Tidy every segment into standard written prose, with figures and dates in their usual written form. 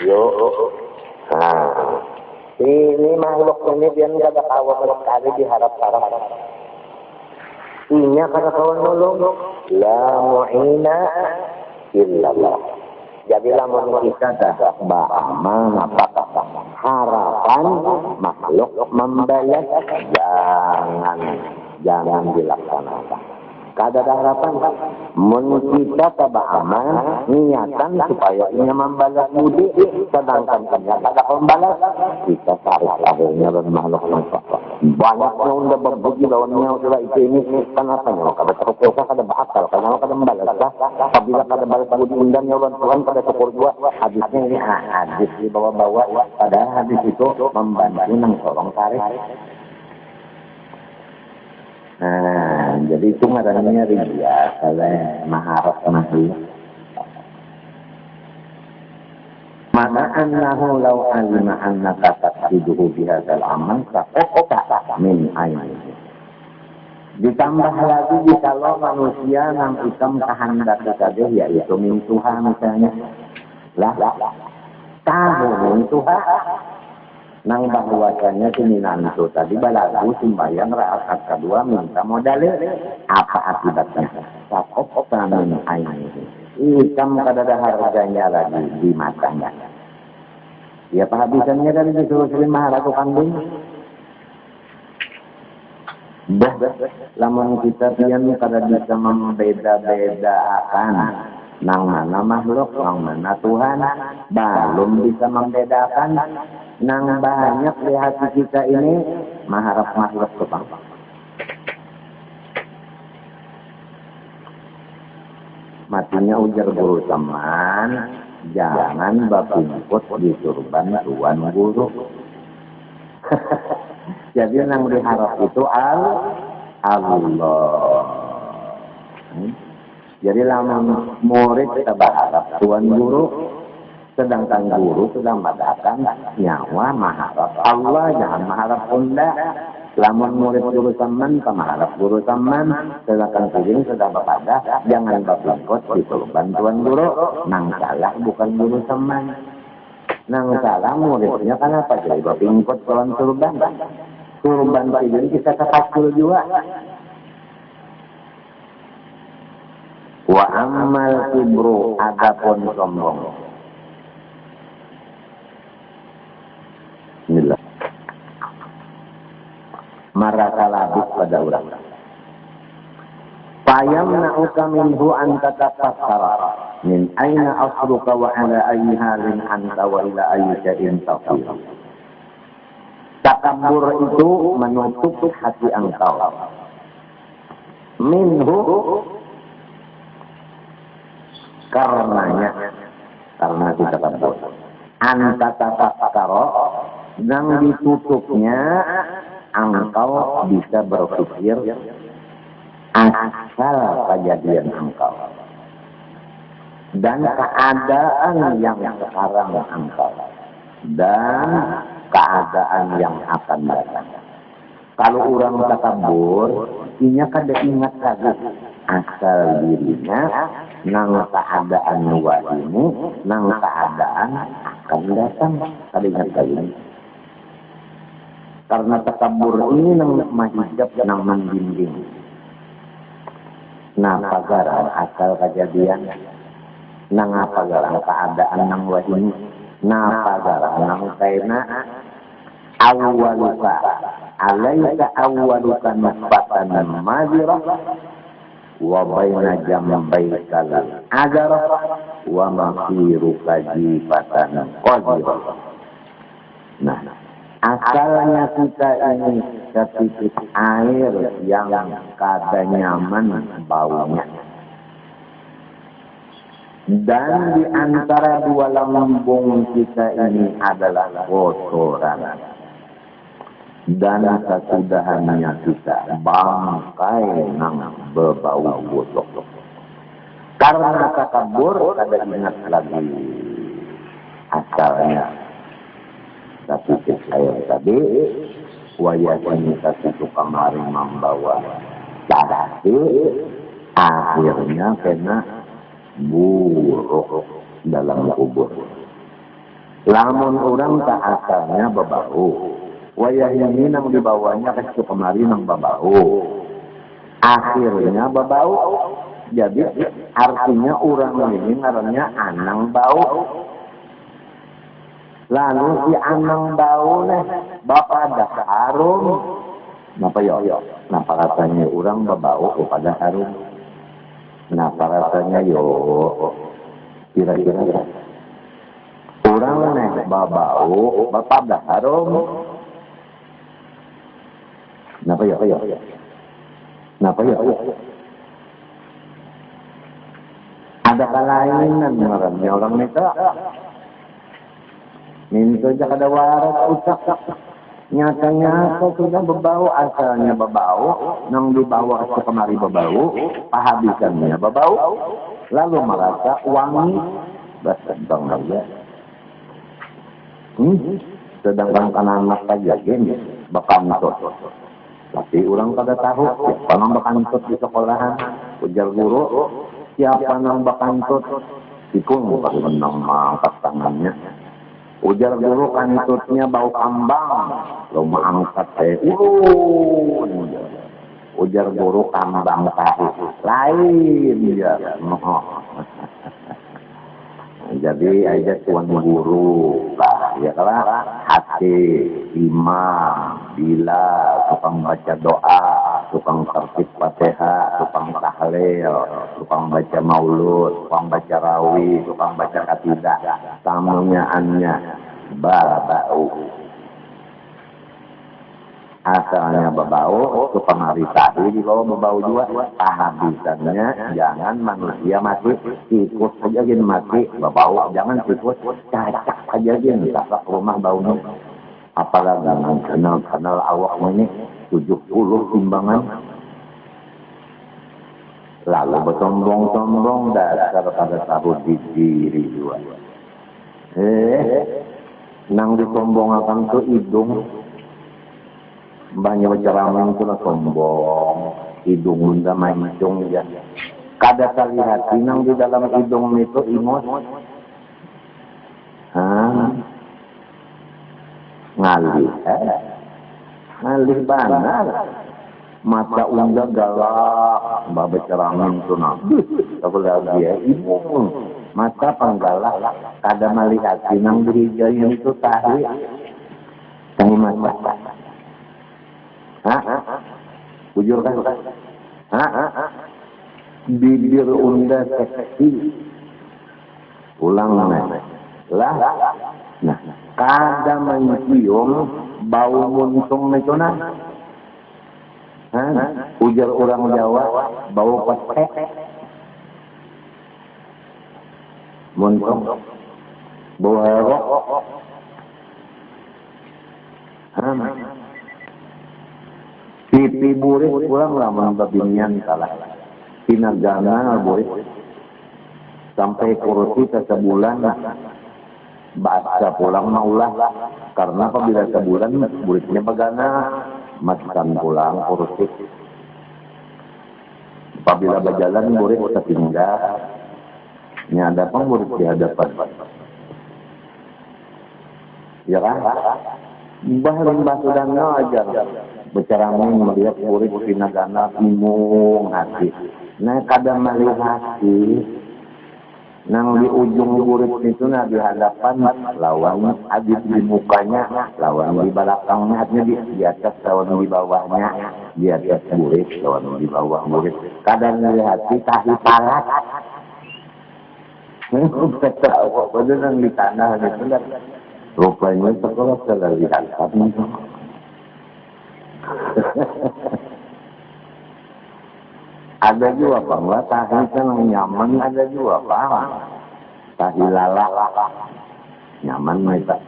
Yuk. Nah, ini makhluk ini dia nggak ada kawan sekali diharap-harap. Inya kata kawan nolong, la mu'ina illallah. Jadi lamun kita dah beramal harapan makhluk membalas jangan dilaksanakan. Kada ada harapan. Mun kita tabah amal niatan supaya ia membalas budi, sedangkan ternyata kada membalas, kita tarik akhirnya bermakhluk manfaat. Banyaknya udah berbudi lawannya sudah itu ini kenapa nyawa kada terus kada berakal karena kada membalas. Apabila kada balas budi undang nyawa Tuhan kada syukur juga. Hadisnya ini hadis dibawa-bawa, padahal hadis itu membantu nang tolong tarik. Nah, jadi itu namanya riya oleh maharap nahi. Maka annahu law alima annaka taqsiduhu bihadzal amal faqata min aini. Ditambah lagi kalau manusia yang ikam kehendak saja yaitu min Tuhan misalnya. Lah, tahu min Tuhan. Nang bahwasanya siminan itu tadi balagu sembahyang rakaat kedua minta modalnya apa akibatnya? Sakop tamin aini. Hitam kada ada harganya lagi di matanya. Ya penghabisannya dari disuruh 500 kambing. Dah, lamun kita pian kada bisa membeda-bedakan nang mana makhluk, nang mana Tuhan, belum bisa membedakan. Nang banyak di hati kita ini mengharap makhluk kebang. Matinya ujar guru teman, jangan bapingkut di surban tuan guru. Jadi nang diharap itu Allah. Jadi lama murid kita berharap tuan guru. Sedangkan guru sudah mengatakan nyawa mengharap Allah, jangan mengharap bunda. Lamun murid guru teman, mengharap guru teman. Sedangkan piring sudah berkata, jangan berlengkot di surban tuan guru. Nang salah bukan guru teman. Nang salah muridnya kenapa jadi berlengkot tuan surban? Surban piring kita kekacil juga. Wa amal kibru adapun sombong. Bismillah. Marasa labis pada orang. Fayamna'uka minhu an tatafakkara min aina asruka wa ala ayyi halin anta wa ila ayyi syai'in tafsir. Takabur itu menutup hati engkau. Minhu karena kita takabur. Anta tatafakkara yang ditutupnya engkau bisa berpikir asal kejadian engkau dan keadaan yang sekarang engkau dan keadaan yang akan datang. Kalau orang takabur, inya kada ingat lagi asal dirinya nang keadaan luar ini, nang keadaan akan datang. Kada ingat lagi. Karena takabur ini nang mahijab nang membimbing. Nah, pagaran asal kejadian. Nang pagaran keadaan nang wahini. Nah, pagaran nang kaina awaluka. Alaika awaluka nufatan mazirah. Wa baina jambaikal ajarah. Wa mafiruka jifatan qadirah. Nah, asalnya kita ini setitik air yang kada nyaman baunya. Dan di antara dua lambung kita ini adalah kotoran. Dan kesudahannya kita bangkai nang berbau busuk. Karena takabur kada ingat lagi asalnya. Tapi air tadi wayatnya satu kamari membawa tapi akhirnya kena buruk dalam kubur. Lamun orang tak asalnya babau. Wayah ini nang dibawanya ke kemari nang babau. Akhirnya babau. Jadi artinya orang ini ngarannya anang bau. Lalu si anang bau nih bapak dah harum. Napa yo? Napa rasanya orang babau kepada harum? Napa rasanya yo? Kira-kira orang nih babau bapak dah harum. Napa yo? Napa yo? Ada kelainan ngarannya orang itu. Minta aja kada waras ucap. Nyata-nyata sudah berbau, asalnya berbau, nang dibawa ke kemari berbau, pahabisannya berbau, lalu merasa wangi, basentang aja. Sedangkan anak saja gini, bakantut. Tapi orang kada tahu, siapa nang bakantut di sekolahan, ujar guru, siapa nang bakantut, Ipun bukan menang mangkat tangannya. Ujar guru kantutnya bau kambang. Lo mangkat ujar guru kambang tahu. Lain ya. Jadi aja tuan guru lah. Ya kalau hati, imam, bila, tukang baca doa, tukang tertib Fatihah, tukang tahlil, tukang baca maulud, tukang baca rawi, tukang baca katidah, tamunyaannya babau. Asalnya babau, tukang hari tadi di bawah babau juga. Habisannya jangan manusia mati, tikus saja gini mati, babau jangan tikus, cacak saja gini, tak rumah baunya. Apalagi kanal awak ini 70 timbangan. Lalu bersombong-sombong dasar pada tahu diri juga. Nang disombongakan tuh hidung. Banyak ceramah itu lah sombong. Hidung bunda mancung ya. Kada terlihat nang di dalam hidung itu imut. Ngalih. Ngalih benar. Mata unda galak. Babe ceramah itu nabi. Kalau dia imut. Mata penggalak. Kada melihat nang di hijau itu tahi. Tahi mata. Bujur kan? Bibir unda seksi. Ulang lah. Nah, kada mencium bau muntung itu nah. Ujar orang Jawa bau petek. Muntung. Bau herok. Pipi burik pulang lama babinian salah. Pinagana burik. Sampai kursi sebulan. Baca pulang maulah. Karena apabila sebulan buriknya bagana. Makan pulang kursi. Apabila berjalan burik tertinggal. Ini ada apa burik di hadapan. Ya kan? Limbah sudah ngajar. Berceramah melihat murid pinagana imung hati. Nah kadang melihat hati. Nang di ujung murid itu nah di hadapan lawan adit di mukanya, lawan di belakangnya, di atas lawan di bawahnya, di atas murid lawan di bawah murid. Kadang melihat hati tahi palat. Betul nang di tanah itu kan. Rupanya sekolah telah lihat tapi ada juga Pak, tahi kan nyaman, ada juga Pak. Tahi lala nyaman mereka.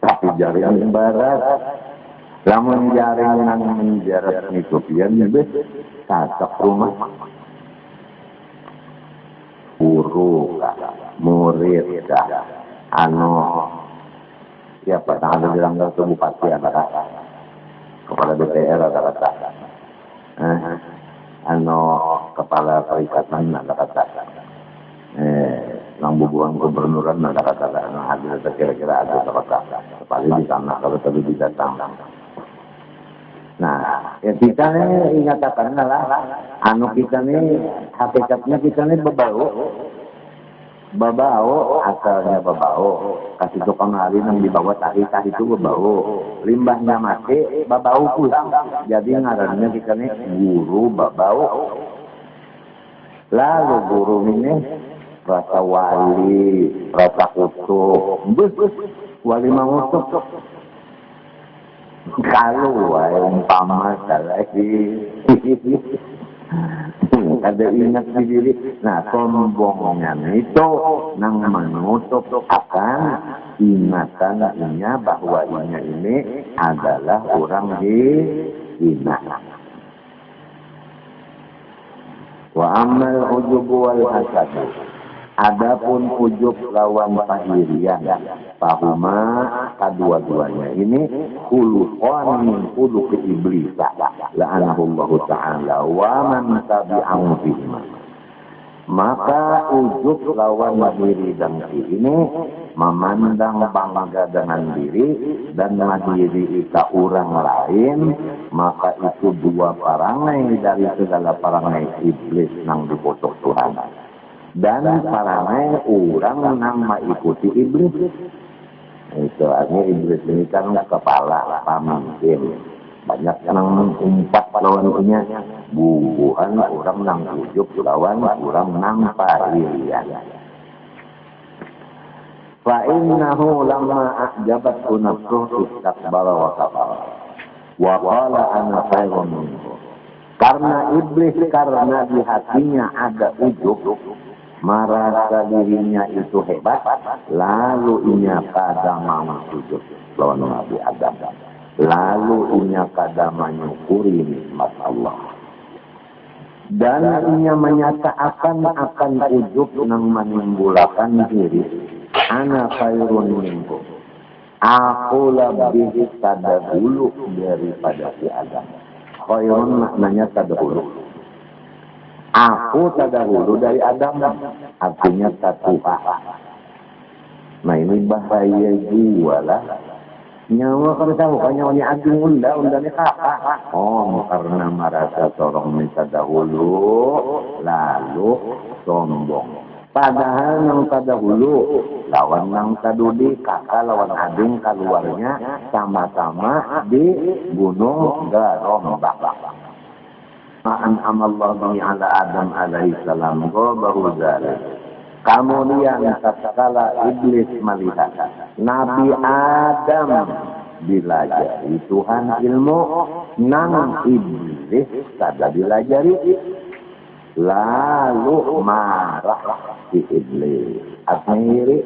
Tapi jaring barat, lamun jaring nang menjarat nikopian lebih cacok rumah. Guru murid siapa tak ada bilang ke bupati ada kata kepala DPR ada kata kepala perikatan ada kata nang bubuhan gubernuran kata-kata hadir kira-kira ada kata paling di sana kalau tadi didatang. Nah, ya kita nih ingatakan lah, anu kita nih hakikatnya kita nih babau asalnya babau, kasih tukang hari yang dibawa tahi itu babau, limbahnya mati babau pun, jadi ngarannya kita nih guru babau. Lalu guru ini rasa wali, rasa kutub, wali mengutuk. Kalau umpama lagi ada ingat di diri. Nah, sombongnya itu nang menutup akan ingatannya bahwa ini adalah orang hina. Wa amal ujub wal hasad. Adapun ujub lawan pahirian, pahuma kedua-duanya ini khuluqan min khuluq iblis la'anahullahu ta'ala wa man tabi'ahu bihima. Maka ujub lawan diri dan ini memandang bangga dengan diri dan mandiri ika orang lain, maka itu dua parangai dari segala parangai iblis nang dipotok Tuhan. Dan parangai orang nang mengikuti iblis. Itu artinya iblis ini kan kepala pemimpin. Banyak yang mengumpat lawannya bubuhan orang nang ujuk lawan orang nang pahirian. Fa innahu lamma a'jabat nafsuhu istakbara wa kafara. Wa qala ana khairun minhu. Karena iblis karena di hatinya ada ujuk, merasa dirinya itu hebat, lalu inya kada mau sujud lawan Nabi Adam. Lalu inya kada menyukuri nikmat Allah. Dan inya menyatakan akan ujub nang menimbulkan diri. Ana khairun minkum. Aku lebih terdahulu daripada si Adam. Khairun maknanya terdahulu. Aku terdahulu dari Adam, artinya tertuha. Nah ini bahaya juga lah. Nyawa kalau tahu kan nyawanya agung unda-undanya kakak. Oh, karena merasa seorang minta dahulu, lalu sombong. Padahal yang terdahulu, lawan yang terdudi, kakak lawan agung keluarnya, sama-sama di gunung Garombak. An'amallahu ala Adam alaihi salam baru zalik. Kemudian tatkala iblis melihat Nabi Adam dilajari Tuhan ilmu, nang iblis kada dilajari, lalu marah si iblis. Akhiri,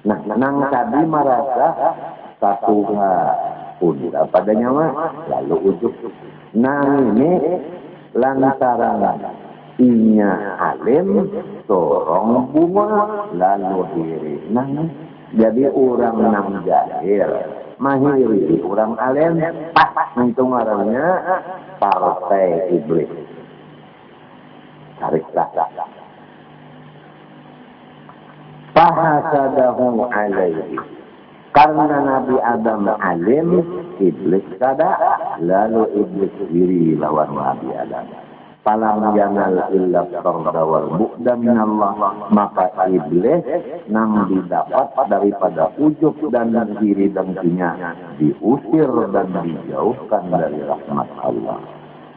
nah nang tadi merasa satu udah pada nyawa, lalu ujuk. Nah ini lantaran inya alim, sorong bunga, lalu diri. Nah, jadi orang nang jahil, mahiri orang alim, pas mentung orangnya partai iblis. Tarik dah. Fahasadahu alaihi. Karena Nabi Adam alim, iblis kada, lalu iblis diri lawan Nabi Adam. Falam yanal illa qarda wal bu'da minallah, maka iblis nang didapat daripada ujub dan diri dengkinya diusir dan dijauhkan dari rahmat Allah.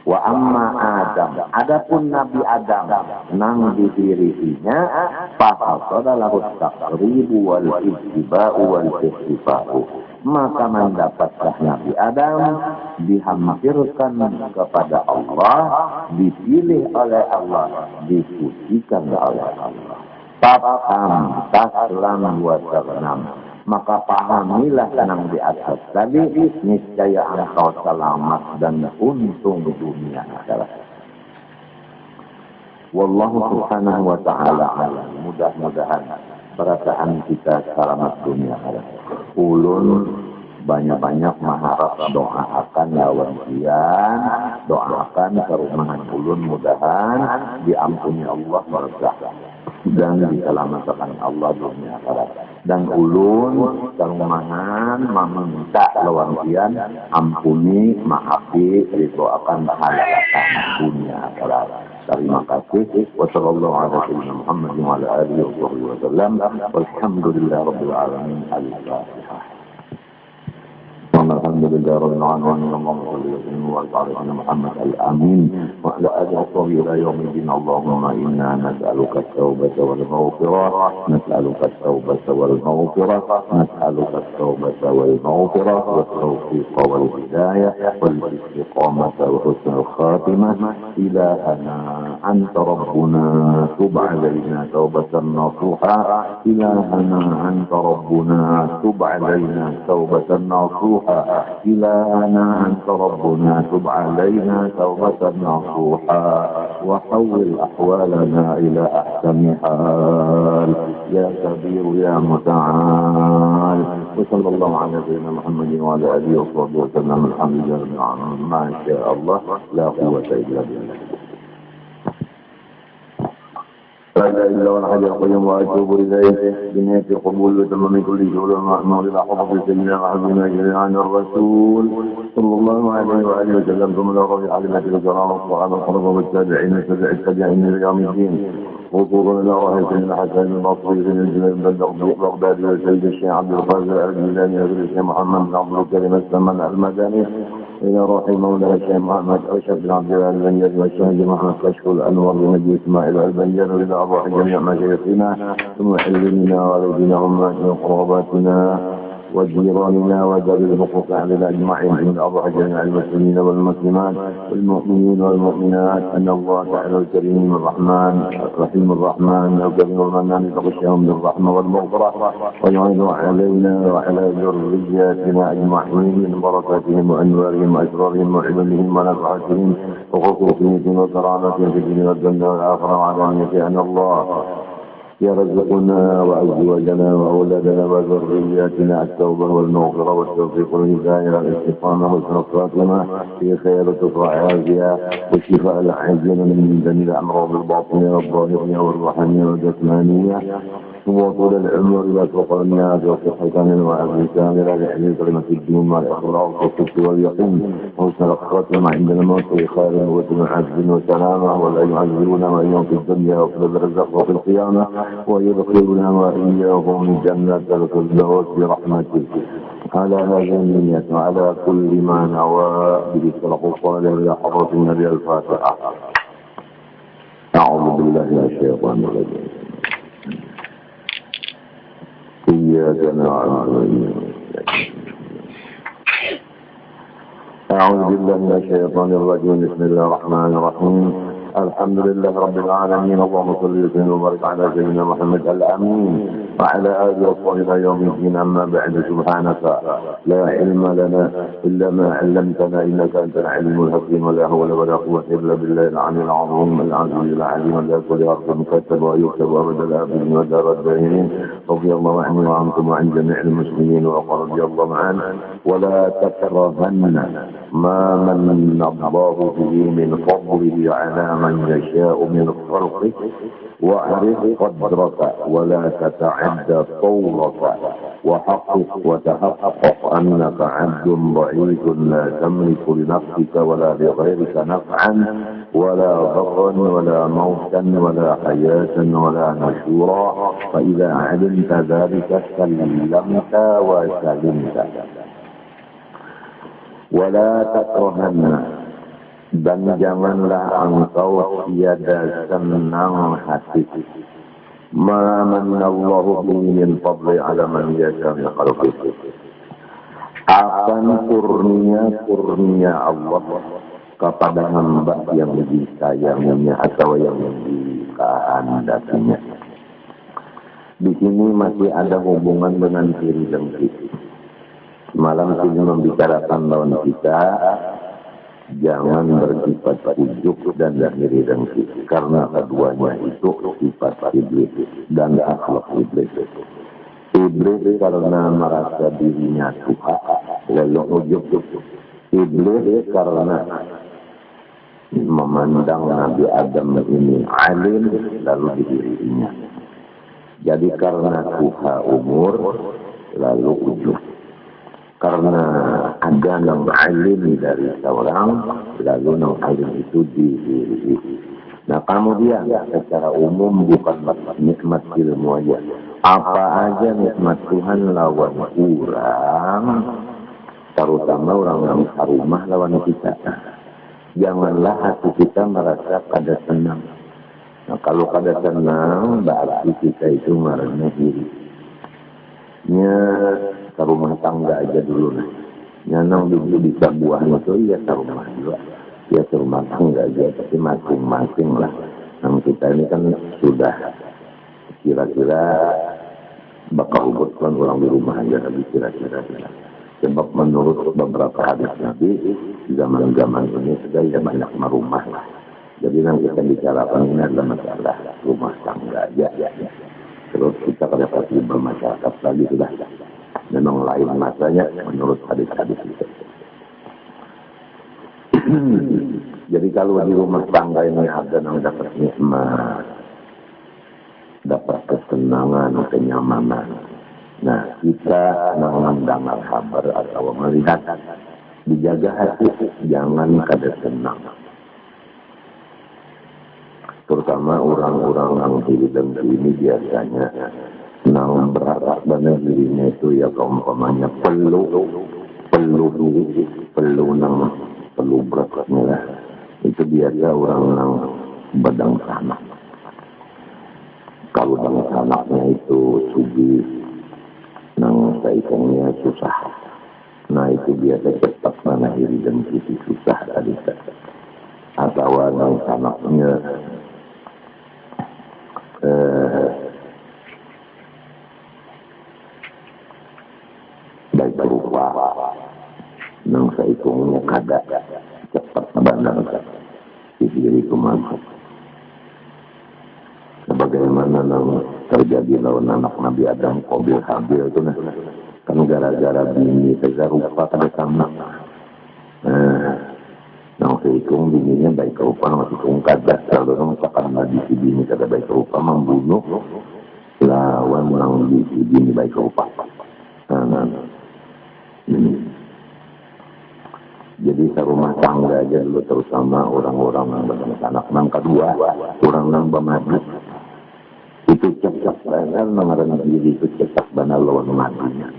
Wa amma Adam, adapun Nabi Adam nang di dirinya fahasada lahu taqribu wal ittiba'u wal istifa'u, maka mendapatlah Nabi Adam dihampirkan kepada Allah, dipilih oleh Allah, dipujikan oleh Allah. Faham taslam wa tarnam, maka pahamilah yang di atas tadi, niscaya engkau selamat dan untung dunia akhirat. Wallahu subhanahu wa ta'ala alam. Mudah-mudahan perasaan kita selamat dunia akhirat. Ulun banyak-banyak mengharap doakan lawan kian, doakan kerumahan ulun, mudahan diampuni Allah berkah. dan diselamatkan Allah dunia akhirat. Dan ulun karumahan meminta lawan pian ampuni maafi ridhoakan halakan dunia akhirat. Terima kasih. Wassallallahu ala sayyidina Muhammad wa ala alihi wa sallam. Walhamdulillahirabbil alamin. Al-Fatihah. الحمد لله رب العالمين اللهم صل وسلم وبارك على سيدنا محمد الامين وعلى اله وصحبه الى يوم الدين اللهم انا نسالك التوبه والمغفره نسالك التوبه والمغفره نسالك التوبه والمغفره والتوفيق والهدايه والاستقامه وحسن الخاتمه الهنا انت ربنا تب علينا توبه نصوحا الهنا انت ربنا تب علينا توبه نصوحا إلهنا أنت ربنا تب علينا توبة نصوحا وحول أحوالنا إلى أحسن حال يا كبير يا متعال وصلى الله على سيدنا محمد وعلى آله وصحبه وسلم الحمد لله رب العالمين ما شاء الله لا قوة إلا بالله لا اله الا هو الحي القيوم واتوب اليه بنية القبول وتمام كل شغل مأمور الى حفظ سيدنا وحبيبنا جميعا الرسول صلى الله عليه واله وسلم ثم لا رضي علمة الكرام والصحابه الخلفاء والتابعين التابعين الى يوم الدين وصولا الى راحل سيدنا الحسن البصري بن الجلال بن بغداد وسيد الشيخ عبد القادر الجيلاني وسيد الشيخ محمد بن عبد الكريم السمن المدني إلى روح مولانا الشيخ محمد أشرف بن عبد الله البنجري والشيخ محمد كشف الأنور بن إسماعيل البنجري وإلى أرواح جميع مشايخنا ثم حلمنا والدينا أمهاتنا وقراباتنا وجيراننا وذوي الحقوق علينا أجمعين من أرواح جميع المسلمين والمسلمات والمؤمنين والمؤمنات أن الله تعالى الكريم الرحمن الرحيم الرحمن الكريم المنان يغشاهم بالرحمة والمغفرة ويعين علينا وعلى ذرياتنا أجمعين من بركاتهم وأنوارهم وأسرارهم وعلمهم ونفعتهم وخصوصيتهم وكرامتهم في الدنيا والدنيا والآخرة وعلانية أن الله يرزقنا وأزواجنا وأولادنا وذرياتنا التوبة والمغفرة والتوفيق والهداية والاستقامة وحسن الخاتمة في خير عافية والشفاء العاجل من جميع الأمراض الباطنية والظاهرية والروحانية والجسمانية وطول العمر والفقرانية والصحة كاملة وعافية كاملة لحمل كلمة الدين مع الإخلاص والصدق واليقين وحسن الخاتمة عند الموت في خير وعز وسلامة ولا يعذبنا وإياهم في الدنيا وفي الرزق وفي القيامة ويدخلنا وإياهم جنة الفردوس برحمته على هذه النية وعلى كل ما نوى به الصلاة والسلام إلى حضرة النبي الفاتحة. أعوذ بالله من الشيطان الرجيم. إياك نعبد وإياك أعوذ بالله من الشيطان الرجيم. بسم الله الرحمن الرحيم. الحمد لله رب العالمين. اللهم صل وسلم وبارك على سيدنا محمد الأمين وعلى آله وصحبه يوم الدين. أما بعد سبحانك لا علم لنا إلا ما علمتنا إنك أنت العليم الحكيم ولا حول ولا قوة إلا بالله العلي العظيم العزيز العليم لا كل حرف مكتب ويكتب أبد الآبدين ودار الداهرين. رضي الله عني وعنكم وعن جميع المسلمين وقال رضي الله عنه ولا تكرهن ما من الله به من فضله على من يشاء من خلقه واعرف قدرك ولا تتعدى طولك وحقق وتحقق أنك عبد ضعيف لا تملك لنفسك ولا لغيرك نفعا ولا ضرا ولا موتا ولا حياة ولا نشورا. فإذا علمت ذلك سلمت وسلمت. ولا تكرهن dan janganlah engkau tiada senang hati ma manallahu bihi min fadli ala man yasha min khalqihi, akan kurnia Allah kepada hamba yang disayanginya atau yang dikehendakinya. Di sini masih ada hubungan dengan iri dengki. Malam ini membicarakan lawan kita, jangan bersifat ujuk dan iri dengki, karena keduanya itu sifat iblis dan akhlak iblis. Iblis karena merasa dirinya suka lalu ujuk. Iblis karena memandang Nabi Adam ini alim lalu dirinya. Jadi karena tuha umur lalu ujub. Karena ada nang alim dari seorang lalu nang alim itu diri. Nah kemudian secara umum bukan nikmat ilmu aja. Apa aja nikmat Tuhan lawan kurang, terutama orang yang rumah lawan kita. Janganlah hati kita merasa kada senang. Nah kalau kada senang, berarti kita itu marahnya diri. Nya rumah tangga aja dulu nah. Nyanang dulu di buah itu ya rumah juga. Ya rumah tangga aja, tapi masing-masing lah. Nah kita ini kan sudah kira-kira bakal ubutkan orang di rumah aja, tapi kira-kira. Sebab menurut beberapa hadis Nabi, zaman-zaman ini sudah banyak rumah lah. Jadi yang kita bicarakan ini adalah masalah rumah tangga aja. Terus kita pada pasti bermasyarakat lagi sudah. Memang lain masanya menurut hadis-hadis itu. Jadi kalau di rumah tangga ini ada yang dapat nikmat, dapat kesenangan, kenyamanan. Nah, kita mendengar kabar atau melihat, dijaga hati, jangan kada senang. Terutama orang-orang yang hidup dan ini biasanya nang berharap banyak dirinya itu ya umpamanya perlu beratnya lah. Itu biasa orang yang badang sanak. Kalau badang sanaknya itu sugi nang saikongnya susah. Nah itu biasa cepat mengakhiri dan kisi susah tadi. Atau nang sanaknya baik berupa nang saikongnya kada cepat bandang di diri kemana. Sebagaimana nang terjadi lawan anak Nabi Adam Qabil Habil itu nah kan gara-gara bini tega rupa kada sama. Nang seikung bininya baik rupa nang seikung kada kalau nang cakap nabi si bini kada baik rupa membunuh lawan nang si bini baik rupa. Jadi serumah tangga aja dulu terutama orang-orang yang beranak nang kedua orang nang bermadu itu cekak benar mengarang diri itu cekak benar lawan madunya.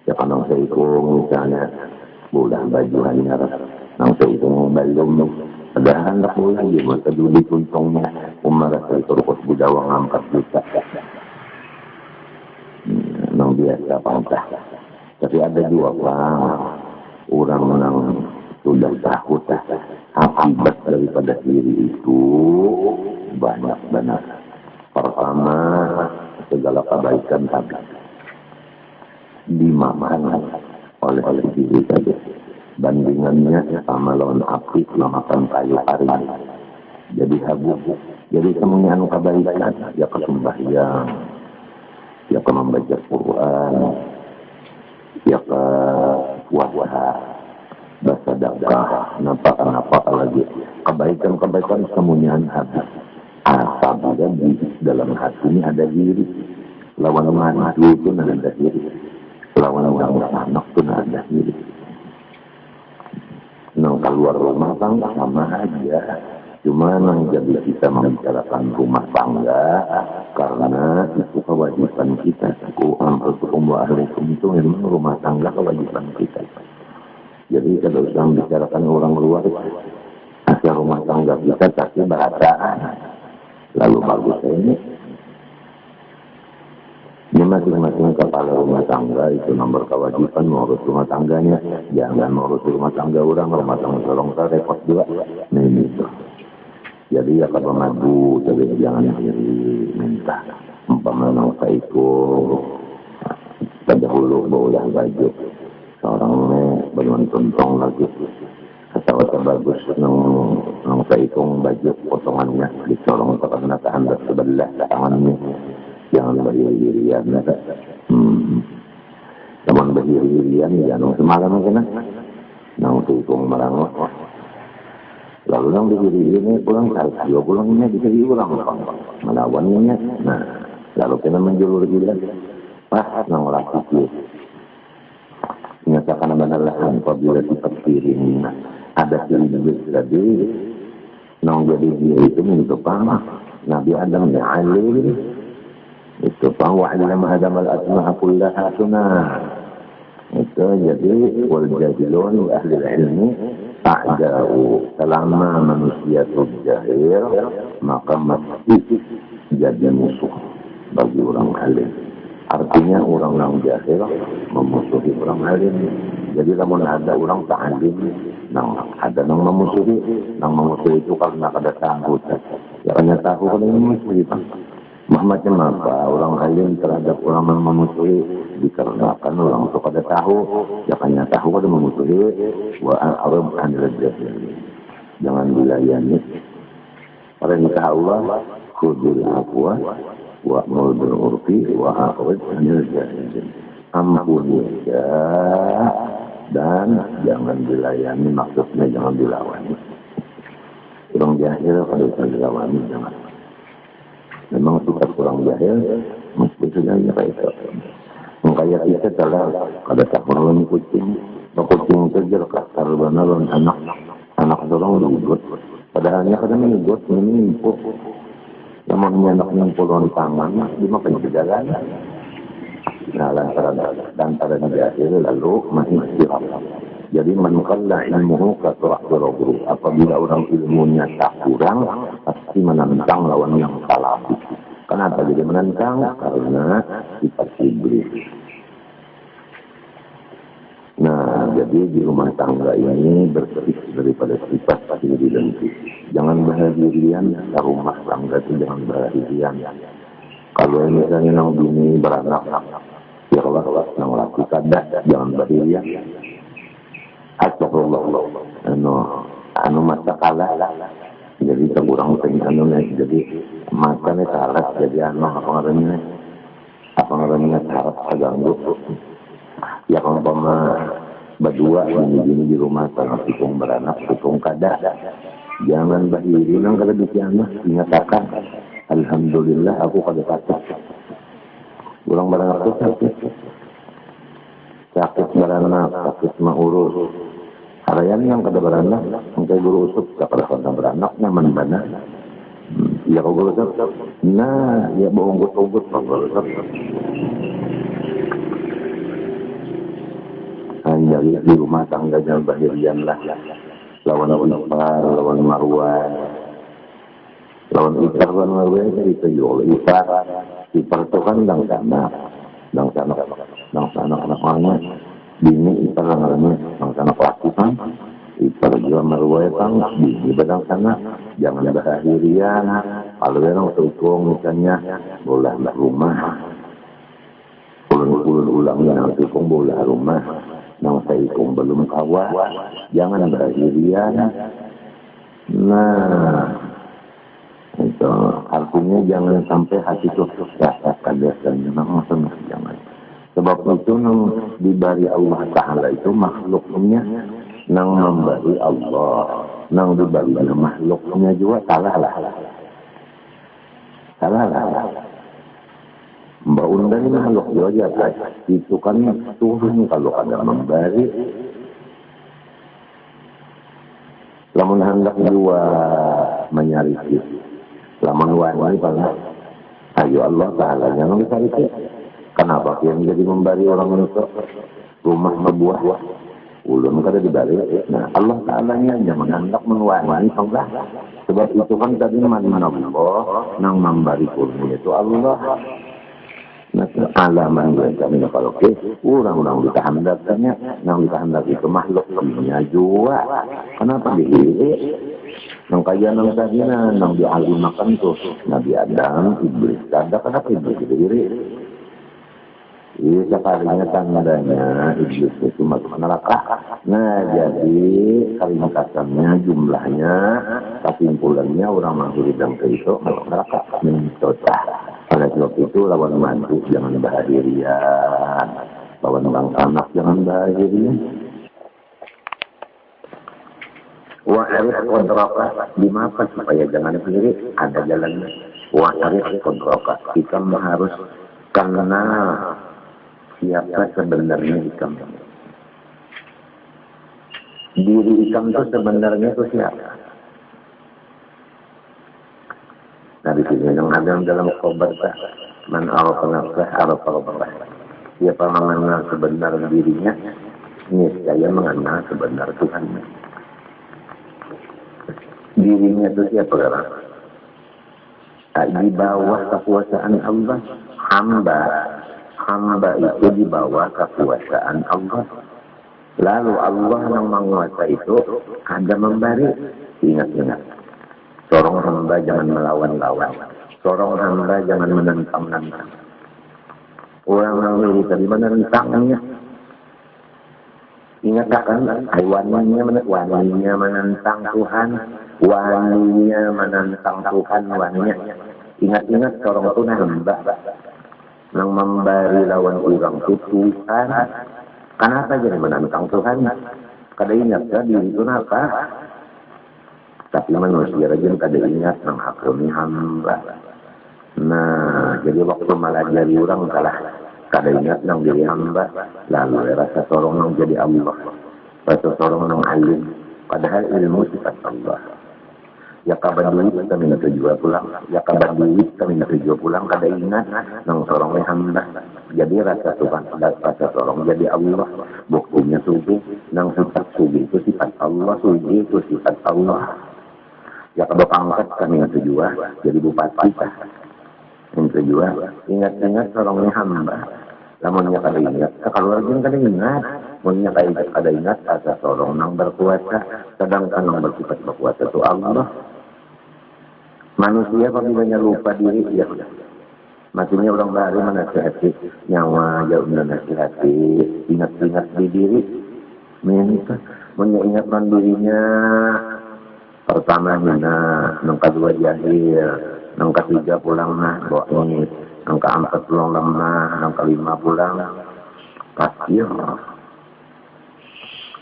Ya kan nang seikung misalnya bulan baju hanyar nang seikung belum ada hendak mulai maka dulu tuntungnya umarat itu rukut budawang angkat juta nang biasa pantah. Tapi ada dua orang yang sudah takut akibat daripada diri itu banyak benar. Pertama segala kebaikan tadi dimakan oleh diri saja. Bandingannya sama lawan api makan kayu paring. Jadi habis. Jadi semuanya kebaikan ya kesembahyang, ya ke membaca Quran, ya ke puasa, bersedekah, nampak lagi kebaikan semuanya habis. Apabila di dalam hati ini ada diri, lawan madu itu ada diri, lawan orang anak itu ada diri. Nang keluar rumah tangga sama aja. Cuma nang jadi kita membicarakan rumah tangga karena itu kewajiban kita. Assalamualaikum itu memang rumah tangga kewajiban kita. Jadi kalau kita membicarakan orang luar, asal rumah tangga kita pasti berataan. Lalu bagus ini masing-masing kepala rumah tangga itu nomor kewajiban mengurus rumah tangganya. Jangan mengurus rumah tangga orang, rumah tangga tolong repot juga. Nah ini itu. Jadi ya kalau madu, tapi jangan diri minta. Umpamanya itu terdahulu boleh baju. Seorangnya belum tuntong lagi. Atau bagus nang saikong baju potongannya dicolong karena tahan sebelah tangannya. Jangan berdiri-dirian. Teman berdiri-dirian jangan semalam kena. Nang saikong marang. Lalu yang diri ini pulang salju, pulangnya bisa diulang melawannya, Nah, lalu kena menjulur gila. Nang laki itu. Menyatakan benar-benar apabila diperkirin ada iblis tadi, nang jadi dia itu menutupang Nabi Adam ya alim itu bahwa alam Adam al-asma'a kullaha sunnah itu jadi wal jahilun ahli ilmi ta'ja'u selama manusia itu jahil maka mesti jadi musuh bagi orang alim. Artinya orang yang jahil memusuhi orang alim. Jadi namun ada orang tak alim, ada yang memusuhi itu karena ada tahu. Karena tahu kalau ini memusuhi. Macam apa orang alim terhadap orang yang memusuhi dikarenakan orang itu pada tahu. Jangan tahu kalau memusuhi wa al-arab anil jahil. Jangan dilayani. Perintah Allah khudil afwa wa'mur bil urfi wa a'rid 'anil jahilin. Ampuni ya dan jangan dilayani, maksudnya jangan dilawani. Orang jahil kalau dilawani jangan. Memang sifat orang jahil mesti sebenarnya kayak itu. Mengkaya kita telah kada tak menolong kucing kejar kasar benar anak dorong ngikut. Padahalnya kada ngikut ini impuk. Namun nyendak puluhan tangan, dimakan ke jalan. Nah, lantaran jahil lalu masih istirahat. Jadi menukalla ilmuhu kasurah berogru. Apabila orang ilmunya tak kurang, pasti menentang lawan yang salah. Kenapa jadi menentang? Karena sifat iblis. Nah, jadi di rumah tangga ini bersih daripada sifat iri dan jangan bahagian, rumah tangga itu jangan bahagian. Kalau misalnya nang bini beranak, ya kalau nang laki kada jangan bahagian. Astagfirullah. Anu masa kalah. Jadi terkurang anu jadi masa ni salah jadi anu apa ngarannya salah terganggu. Ya kalau berdua ini di rumah sama tukung beranak, tukung kada. Jangan bahiri nang kada dikiamat dinyatakan alhamdulillah aku kada patah. Urang beranak itu sakit beranak, sakit mengurus. Harayan yang kada beranak, engkau guru usuk kada kada beranak nyaman bana. Ya kau guru usuk. Nah, ya bohong-bohong guru usuk. Jadi di rumah tangga jangan bahirian lah. Lawan ipar, lawan marwan. Lawan ipar, lawan marwan itu dijual. Ipar itu kan dang sana anak-anaknya. Bini ipar namanya, dang sana laki kan. Ipar juga marwan kan, bini badang sana. Jangan bahirian. Kalau yang tukung misalnya, boleh rumah. Ulun ulangnya yang tukung boleh rumah. Nang saikung belum kawah, jangan bahirian. Nah, itu artinya jangan sampai hati itu rasa kadasan, maksudnya jangan. Sebab itu nang dibari Allah Ta'ala itu makhluknya nang memberi Allah, nang dibari makhluknya juga salah. Mbak Unda ini makhluk juga itu kan Tuhan kalau ada memberi. Lamun hendak juga menyariki. Lamun wani pernah. Ayo Allah Ta'ala jangan disariki. Kenapa yang jadi memberi orang itu rumah berbuah? Ulun kada dibari. Nah Allah Ta'ala-nya jangan hendak menuani panglah. Sebab itu kan tadi mana Allah nang memberi kurnia itu Allah. Nah, alaman kami kalau orang ditahandakannya, nang ditahandak itu makhluk punya juga. Kenapa dihiri? Nang kaya nang tadi nang dialimakan tuh Nabi Adam, iblis. Kenapa iblis dihiri? Ini sekalinya tandanya iblis itu masuk neraka. Nah, jadi ringkasannya, jumlahnya, kesimpulannya orang masuk hidang ke itu masuk neraka. Mencocah. Oleh sebab itu lawan mantu jangan bahirian. Lawan orang anak jangan bahirian. Wa'arif kontraka dimakan supaya jangan sendiri ada jalannya. Wa'arif qadroka. Ikam harus kenal siapa sebenarnya ikam. Diri ikam itu sebenarnya itu siapa? Nah di sini yang ada dalam khobar man arafa nafsah arafa rabbah. Siapa mengenal sebenar dirinya, niscaya mengenal sebenar Tuhannya. Dirinya itu siapa orang? Di bawah kekuasaan Allah. Hamba itu di bawah kekuasaan Allah. Lalu Allah yang menguasai itu ada memberi. Ingat-ingat. Seorang hamba jangan melawan-lawan. Seorang hamba jangan menentang-nentang. Orang yang diri tadi menentangnya. Ingat kan? Waninya menentang Tuhan. Waninya menentang Tuhan. Waninya. Ingat-ingat seorang itu hamba. Yang memberi lawan orang itu Tuhan. Kenapa jadi menentang Tuhan? Kada ingat diri itu apa? Tapi manusia aja kada ingat menghakimi hamba. Nah, jadi waktu melajari orang kalah kada ingat nang diri hamba. Lalu rasa sorong nang jadi Allah. Rasa sorong nang alim. Padahal ilmu sifat Allah. Ya kabar duit kami nak tujuh pulang. Ya kabar duit kami nak tujuh pulang. Kada ingat nang sorong hamba. Jadi rasa Tuhan, rasa sorong jadi Allah. Buktinya sugi. Nang sifat sugi itu sifat Allah. Sugi itu sifat Allah. Ya kada pangkat kami nak tujuh. Jadi bupati. Yang kedua, ingat-ingat sorongnya hamba. Lamunnya kada ingat, kalau lagi kada ingat. Munnya kada ingat, asa sorong nang berkuasa. Sedangkan nang bersifat berkuasa itu Allah. Manusia apabila lupa diri, ya sudah. Maksudnya orang baru menasihati nyawa, jauh menasihati, ingat-ingat di diri. Minta, mengingat dirinya. Pertama hina, nang kedua jahil, nang ketiga pulang bohong, nang keempat pulang lemah, nang kelima pulang pasir.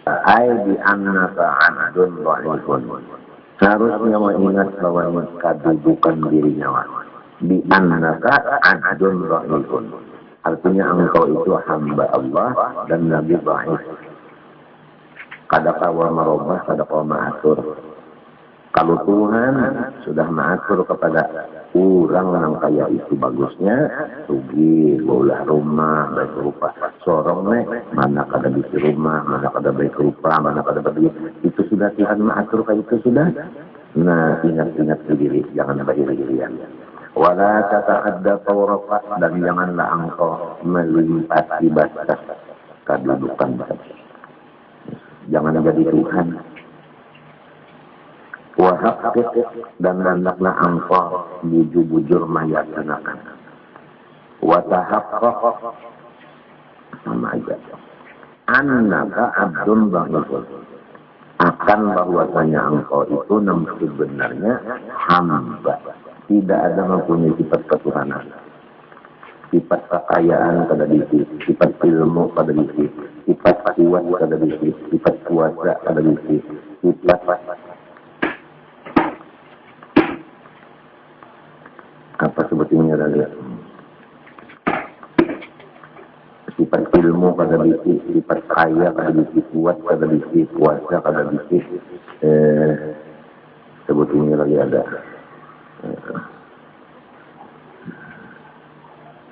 Ai di annaka anadun dhaifun. Harusnya mengingat bahwa kedudukan dirinya. Di annaka anadun dhaifun. Artinya engkau itu hamba Allah dan Nabi dhaif. Kadang wa marobah, kadang wa ma'atur. Kalau Tuhan sudah mengatur kepada orang yang kaya itu bagusnya, rugi, bolah rumah, baik rupa. Sorongnya, mana kada bisi rumah, mana kada baik rupa, mana kada baik. Itu sudah Tuhan mengatur kayak itu sudah. Nah, ingat-ingat diri, jangan bahir-bahirian. Wala tata'adda tawrafat, dan janganlah engkau melimpati batas kedudukan batas. Jangan jadi Tuhan. Wahakik dan hendaklah engkau bujur-bujur meyakinakan. Watahaqqaq sama aja. Annaka abdun dhaifun. Akan bahwasanya engkau itu sebenarnya hamba. Tidak ada mempunyai sifat ketuhanan. Sifat kekayaan kada disi, sifat ilmu kada disi, sifat kuat kada disi, sifat kuasa kada disi, sifat apa sebetulnya ada sifat ilmu kada bisi, sifat kaya kada bisi, kuat kada bisi, kuasa kada bisi. Sebetulnya lagi ada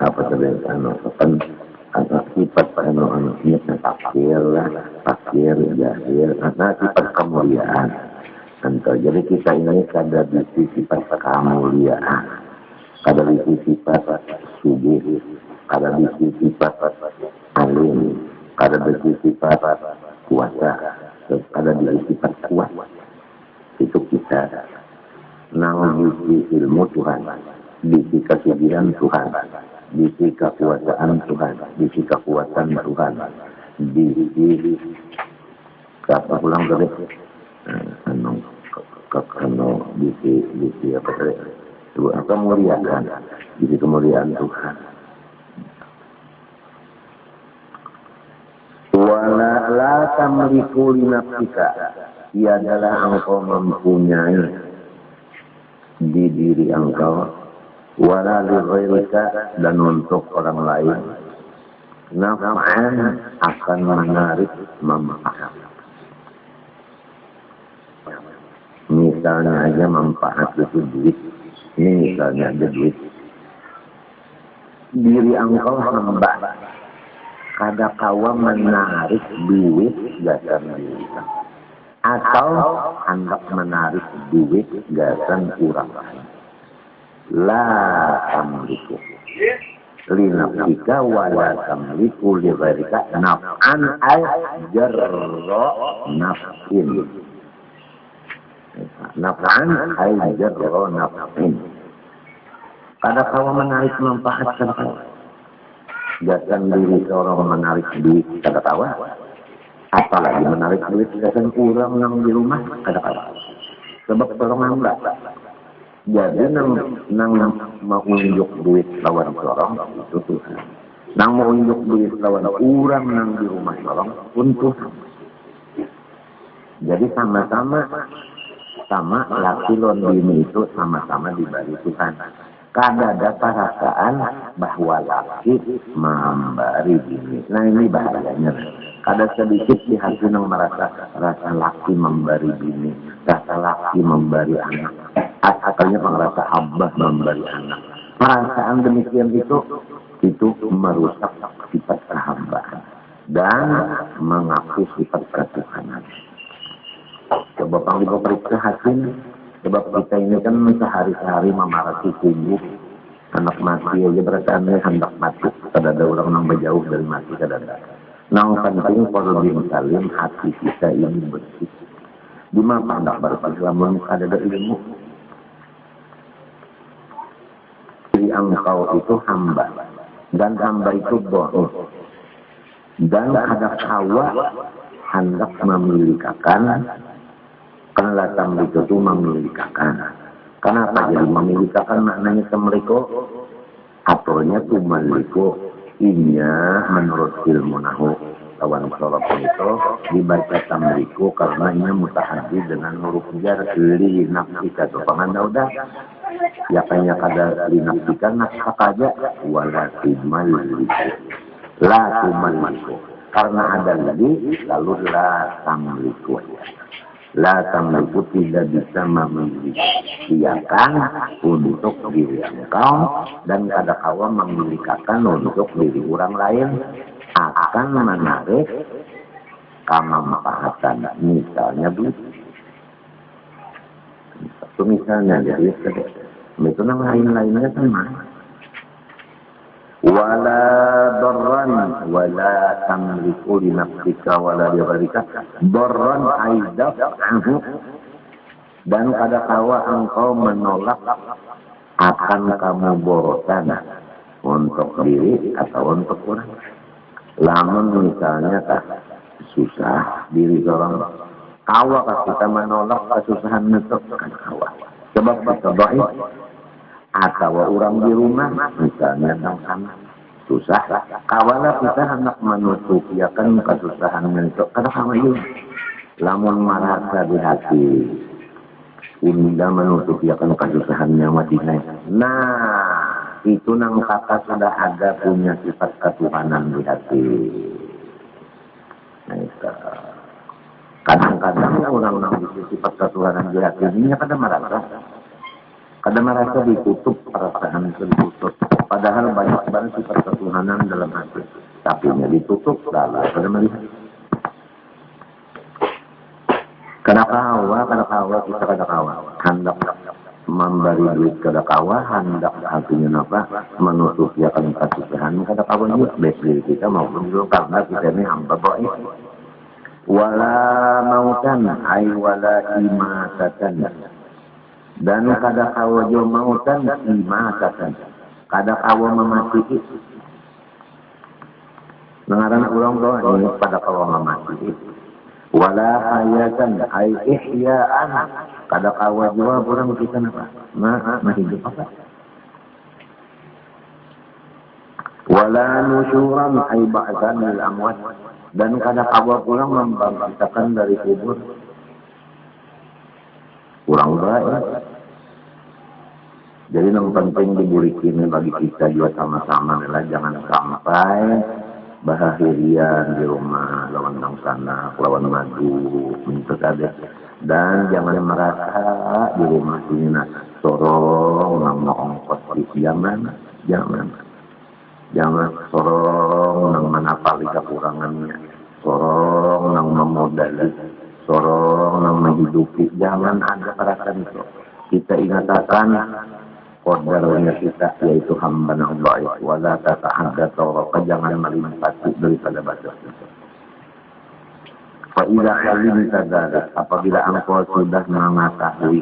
apa tadi sifat takdir lah, takdir jahil, sifat kemuliaan. Jadi kita ini kada bisi sifat kemuliaan. Kada bisi sifat subuh, kada bisi sifat alim, kada bisi sifat kuasa, kada bisi sifat kuat. Itu kita nang bisi ilmu Tuhan, bisi kesugihan Tuhan, bisi kekuasaan Tuhan, bisi kekuatan Tuhan, bisi kata pulang dari bisi apa tadi? Kemuliaan, jadi kemuliaan Tuhan. Wala la tamliku li nafsika. Ia adalah engkau mempunyai di diri engkau wala li ghairika, dan untuk orang lain, naf'an, akan menarik manfaat. Misalnya aja manfaat itu duit. Ini misalnya aja duit. Diri engkau hamba, kada kawa menarik duit gasan diri. Atau hendak menarik duit gasan orang lain. La tamliku li nafsika wa la tamliku li ghairika naf'an ay jarra naf'in. Naf'an ay jarra naf'in. Kada kawa menarik manfaat, kada kawa. Gasan diri seorang menarik duit, kada kawa. Apalagi menarik duit gasan orang yang di rumah, kada kawa. Sebab orang hamba. Jadi nang mau unjuk duit lawan sorong itu Tuhan. Nang mau unjuk duit lawan orang nang di rumah sorong pun Tuhan. Jadi sama-sama laki lon bini itu sama-sama diberi Tuhan. Kada ada perasaan bahwa laki memberi bini. Nah ini bahayanya. Kada sedikit di hati nang merasa rasa laki memberi bini, rasa laki memberi anak. Asalnya merasa abah memberi anak. Perasaan demikian itu merusak sifat kehambaan dan mengaku sifat ketuhanan. Coba panggil periksa hati. Sebab kita ini kan sehari-hari memarati tubuh. Anak mati aja berarti hendak mati. Kada ada orang yang berjauh dari mati, kada ada. Nang penting kalau salim hati kita ini bersih. Di mana hendak berpengalaman kada ada ilmu. Diri engkau itu hamba, dan hamba itu bohong, dan ada kawa hendak memilikakan. Karena tamlik itu memilikakan. Kenapa jadi memilikakan? Maknanya tamliko, aturnya tu maliku. Inya menurut ilmu nahu kawan sorok itu dibaca tamliku karena ini mutahadi dengan huruf jar li nafsika tu panganda udah ya kayaknya kada li nafsika nafkah aja wala tumaliku la tumaliku karena ada lagi lalu la tamliku. La tamliku tidak bisa memilikikan untuk diri engkau dan kada kawa memilikakan untuk diri orang lain akan menarik kemanfaatan. Misalnya duit. Itu misalnya jadi itu yang lain-lainnya sama. Wala darran wala tamliku li nafsika wala li ghairika darran aidaf anhu, dan kada kawa engkau menolak akan kamu borosan untuk diri atau untuk orang. Lamun misalnya susah diri seorang kawa kita menolak kesusahan itu kada kawa. Sebab kita baik atau orang di rumah misalnya sama susah kawalah kita hendak menutupi akan kesusahan itu kada kawa yun lamun merasa di hati unda menutupi akan kesusahannya mati naik. Nah itu nang kata sudah ada punya sifat ketuhanan di hati. Nah itu kadang-kadang orang-orang sifat ketuhanan di hati ini kada merasa ditutup, perasaan itu ditutup. Padahal banyak banget sifat ketuhanan dalam hati. Tapi ditutup dalam pada melihat. Kada kawa kita kada kawa. Hendak memberi duit kada kawa, hendak hatinya apa? Menutupi akan kesusahan kada kawa juga. Baik diri kita maupun juga karena kita ini hamba baik. Wala mautan ay wala imatatan. Dan kada kawa jo mautan imatatan. Kada kawa memati. Mengarang orang doa ini pada kawa memati. Wala hayatan ay ihya'an. Kada kawa jua orang kita apa? Hidup apa? Wala nusyuran ay ba'zan lil amwat. Dan kada kawa orang membangkitkan dari kubur. Kurang baik. Jadi yang penting dibulikin bagi kita juga sama-sama adalah jangan sampai bahagian di rumah lawan nang sana, lawan madu, untuk ada. Dan jangan merasa di rumah ini sorong nang ongkos di jangan sorong nang manapali kekurangannya, sorong nang memodali, sorong nang menghidupi, jangan ada perasaan itu. Kita ingatkan qadarnya kita yaitu hamba yang baik, wala tata'adda tawaka, jangan melimpati daripada batas itu. Fa'idha alimta dzalik, apabila engkau sudah mengetahui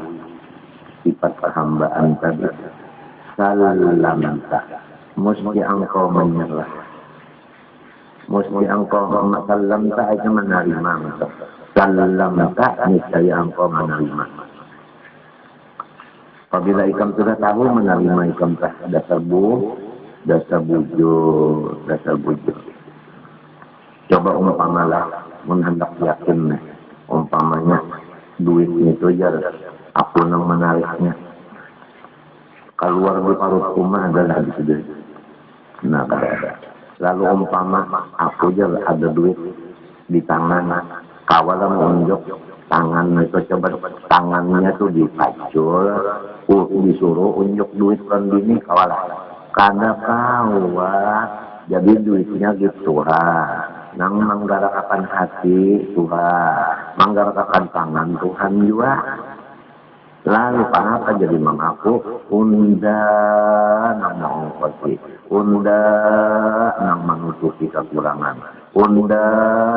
sifat kehambaan tadi, salamta, mesti engkau menyerah. Mesti engkau salamta itu menerima. Salamta niscaya engkau menerima. Apabila ikam sudah tahu menerima ikam dasar bujur. Coba umpamalah, hendak yakin umpamanya duit itu aja aku yang menariknya. Keluar di parut rumah adalah di situ. Nah, ada. Lalu umpama aku aja ada duit di tangan, kawalan menunjuk tangan itu, coba tangannya tuh dipacul, disuruh unjuk duit kan gini kawalan. Karena kawa jadi duitnya gitu nang menggerakkan hati Tuhan, menggerakkan tangan Tuhan juga. Lalu kenapa jadi mengaku unda nang mengongkosi, unda nang menutupi kekurangan, unda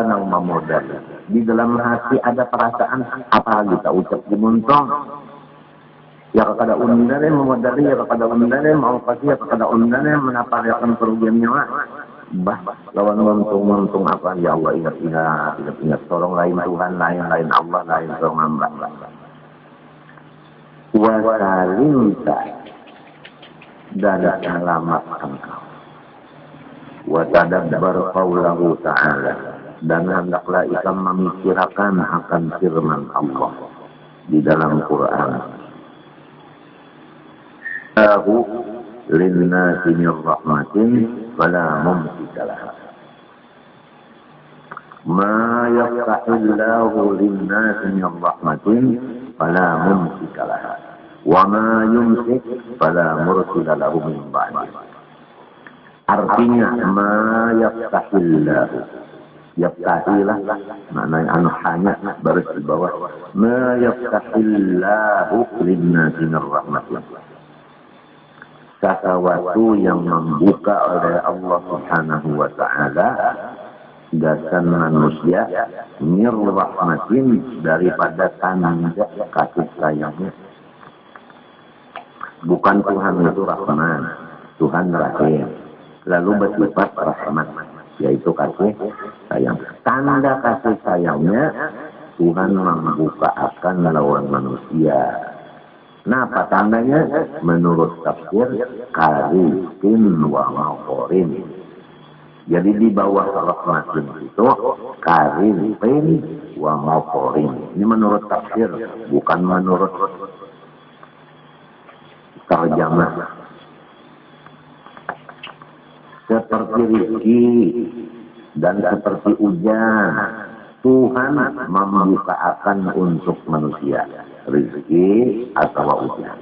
nang memodal. Di dalam hati ada perasaan apa kita ucap di muntong. Ya kepada unda yang memodali, ya kepada unda yang mengongkosi, ya kepada unda yang menapariakan kerugian nyawa. Lawan muntung apa ya Allah, ingat tolong lain Tuhan, lain Allah, lain tolong hamba. Wa salimta, dan selamat engkau. Wa tadabbar qaulahu ta'ala, dan hendaklah ikam memikirkan akan firman Allah di dalam Quran. Lahu linnasi min rahmatin fala mumsika laha. Ma yaftahillahu linnasi min rahmatin fala mumsika laha. Wa ma yumsik fala mursila lahu min ba'di. Artinya ma yaftahillahu, yaftahilah maknanya anu hanya baris di bawah, ma yaftahillahu linnasi min rahmatin, sesuatu yang membuka oleh Allah Subhanahu wa ta'ala dasar manusia mir rahmatin, daripada tanda kasih sayangnya. Bukan Tuhan itu Rahman, Tuhan Rahim, lalu bersifat rahmat, yaitu kasih sayang. Tanda kasih sayangnya Tuhan membuka akan lawan manusia. Nah, apa tandanya? Menurut tafsir karifin wa makorin. Jadi di bawah rahmatin itu karifin wa makorin. Ini menurut tafsir, bukan menurut terjemah. Seperti rezeki dan seperti hujan, Tuhan membuka akan untuk manusia rezeki atau hujan.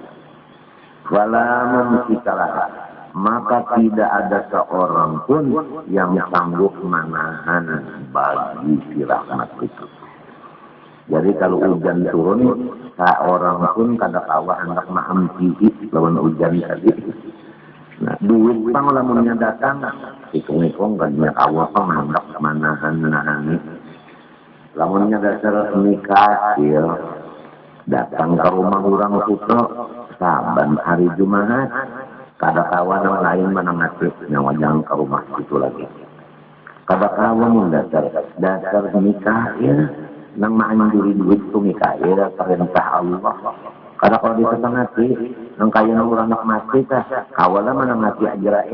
Wala mumsikalah, maka tidak ada seorang pun yang sanggup menahan bagi si rahmat itu. Jadi kalau hujan turun, seorang pun kada kawa hendak maampi lawan hujan tadi. Nah, duit pang lamunnya datang, hitung-hitung kadnya kawa pang hendak menahan. Lamunnya dasar nikah, datang ke rumah orang putra saban hari Jumat, kada kawan yang lain menangati nyawa jangan ke rumah itu lagi. Kada kawan dasar nikah nang maanjuri duit itu nikah perintah Allah. Kada kalau disengati nang kaya nang orang nak mati kah kawala menangati ajar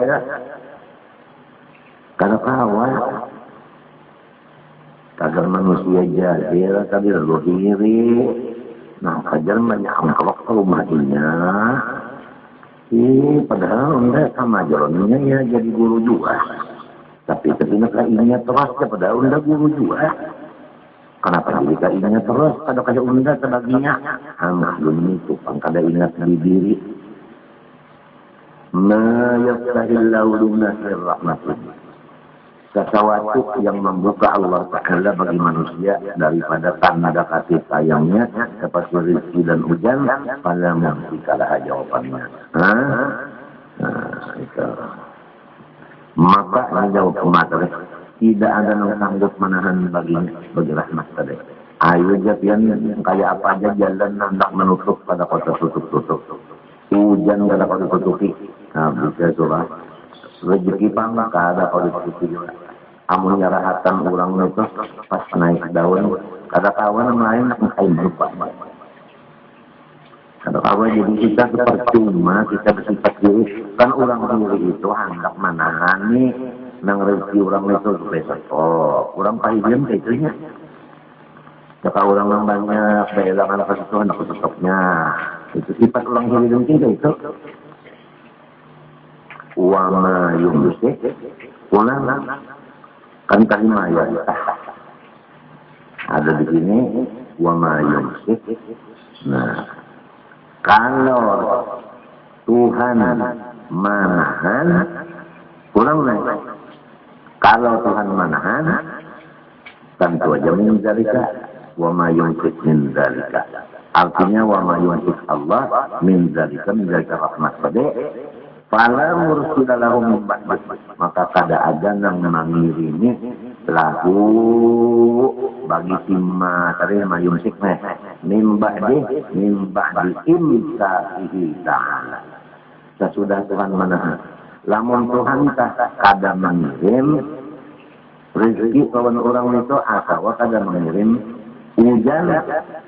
kada kawan. Kagar manusia jahil tadi lalu diri. Nah, kajar banyak angklok ke rumahnya. Padahal unda sama jalannya ya jadi guru juga. Tapi kainnya terus ya padahal unda guru juga. Kenapa jadi kainnya terus? Kada kaya unda kebaginya. Maklum itu pangkada ingat di diri. Ma yafsahillahu linnasir rahmatun. Sesuatu yang membuka Allah Ta'ala bagi manusia daripada tanda kasih sayangnya seperti rezeki dan hujan pada mengikalah jawabannya. Itu. Maka jawab materi tidak ada yang sanggup menahan bagi rahmat tadi. Ayo jadian kayak apa aja jalan hendak menutup pada kota tutup. Hujan kada kau ditutupi. Bisa surah. Rezeki pang kada kau ditutupi juga. Amun nyarahatan orang itu pas naik daun. Kada kawan lain nak kain berupa. Kada kawan jadi kita percuma kita bersifat diri. Kan orang diri itu hendak menangani nang rezeki orang itu besok. Orang pahidiem kayak itunya. Jika orang yang banyak belangan kasih Tuhan aku tutupnya. Itu sifat orang hidup kita itu. Wa ma yumsik ulang kan kalimat ya. Ada di sini wa ma yumsik. Nah, kalau Tuhan menahan, ulang lagi. Kalau Tuhan menahan, tentu aja menjadikan wa ma yumsik min dzalika. Artinya wa ma yumsik Allah min dzalika rahmat pada fala mursila lahum min ba'd. Maka kada ada yang mengirimi lahu bagi timma tadi ma yumsik min ba'di imsahihi ta'ala. Sesudah Tuhan menahan. Lamun Tuhan kada mengirim rezeki kawan orang itu atau kada mengirim hujan,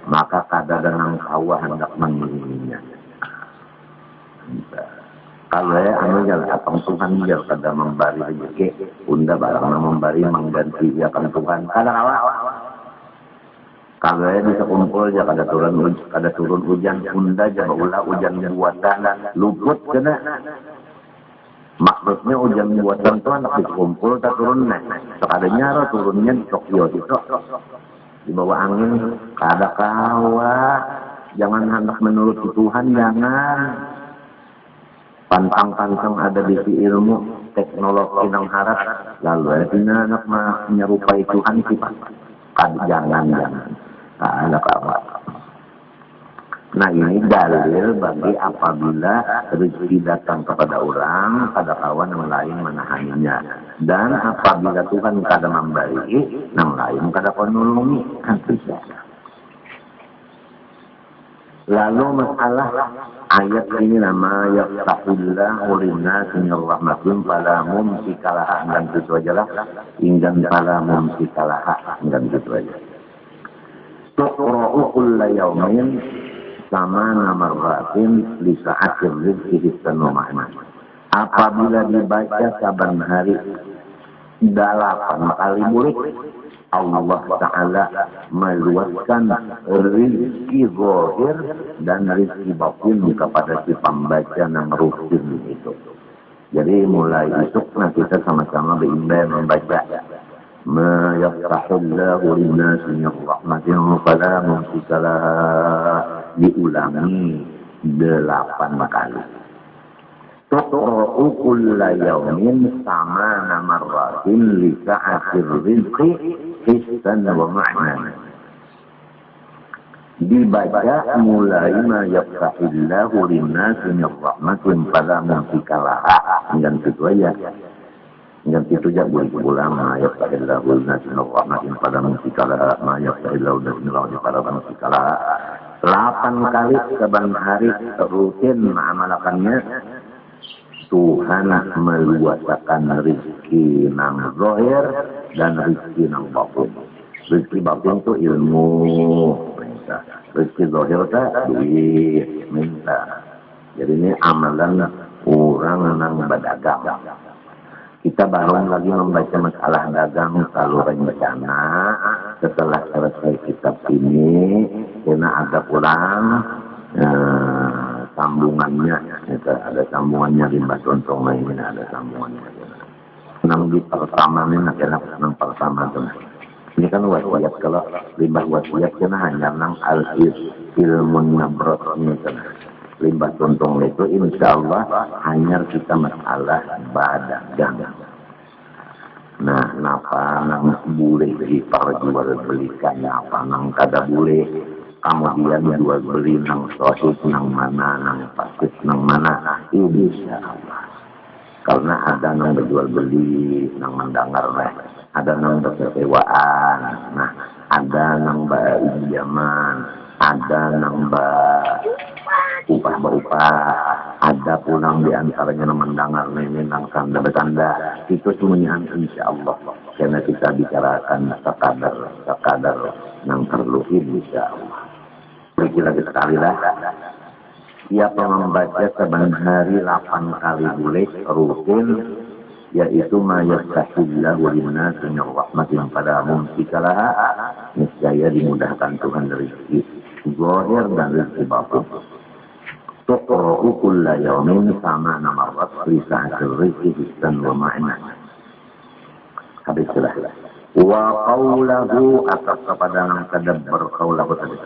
maka kada dengan kawah hendak mengiriminya. Kalau jalan atau Tuhan dia kada memberi rezeki, unda barang memberi mengganti ya kan Tuhan kada kalah. Kalau bisa kumpul ya kada turun hujan, unda jaga ulah hujan buatan luput kena. Maksudnya hujan buatan itu anak dikumpul tak turun sekadanya turunnya di Tokyo itu. Di bawah angin kada kawa, jangan hendak menurut Tuhan, jangan pantang-pantang ada di ilmu teknologi yang harap lalu ada anak menyerupai Tuhan sifat jangan ada kawa. Nah ini dalil bagi apabila rezeki datang kepada orang kada kawan yang lain menahaninya, dan apabila Tuhan kada memberi yang lain kada menolongi kan bisa. Lalu masalah ayat ini nama yaftahillahu linnasi min rahmatin fala mumsikalah, dan itu aja lah inggan fala mumsikalah, dan itu aja. Tuqra'u kulla yaumin sama namarratin li sa'atir rizki hisanu ma'na. Apabila dibaca saban hari 8 kali murid, Allah Ta'ala meluaskan rizki zahir dan rizki batin kepada si pembaca yang rutin itu. Jadi mulai esok nanti kita sama-sama berimbang membaca ma yaftahullahu linnasi min rahmatin fala mumsikalah, diulangi 8 kali. Tuqra'u kulla yaumin samana marratin li sa'atir rizqi hissan wa ma'nan. Dibaca mulai ma yaftahillahu linnasi min rahmatin fala mumsikalah, dan itu aja. Dan itu aja boleh-boleh ma yaftahillahu linnasi min rahmatin fala mumsikalah, ma yaftahillahu linnasi min rahmatin fala mumsikalah. 8 kali saban hari rutin mengamalkannya, Tuhan meluaskan rezeki nang zahir dan rezeki nang batin. Rezeki batin itu ilmu, minta. Rezeki zahir itu duit, minta. Jadi ini amalan orang nang berdagang. Kita baru lagi membaca masalah dagang kalau rencana setelah selesai kitab ini, karena ada pulang sambungannya, ada sambungannya limbah tontong ini, ada sambungannya. Nang di pertama ini nang pertama tuh. Ini kan wasiat, kalau limbah wasiat kena hanya nang ilmun nabrot ini kan. Limbah tontong itu insya Allah hanya kita masalah badagang. Nah, napa nang boleh diperjualbelikan, apa nang kada boleh. Kemudian jual beli nang sohib nang mana, nang pasit nang mana, insya Allah. Karena ada nang berjual beli, nang mendengar, ada nang bersewaan, nah ada nang berijaman, ada nang upah, ada pulang diantaranya nang mendengar ini nang tanda bertanda, itu semuanya insya Allah. Karena kita bicarakan sekadar nang perlu insya Allah. Beri lagi sekali lah. Siapa membaca saban hari 8 kali boleh rutin, yaitu ma yastahillahu linnasi min rahmatin pada mumsikalah, niscaya dimudahkan Tuhan dari rezeki zahir dan rezeki batin. Tuqra'u kulla yawmin sama namarat fi sa'atil rizqi hissan wa ma'na. Habis sudah. Wa qawlahu atas kepada nang tadabbur qawlahu tadi.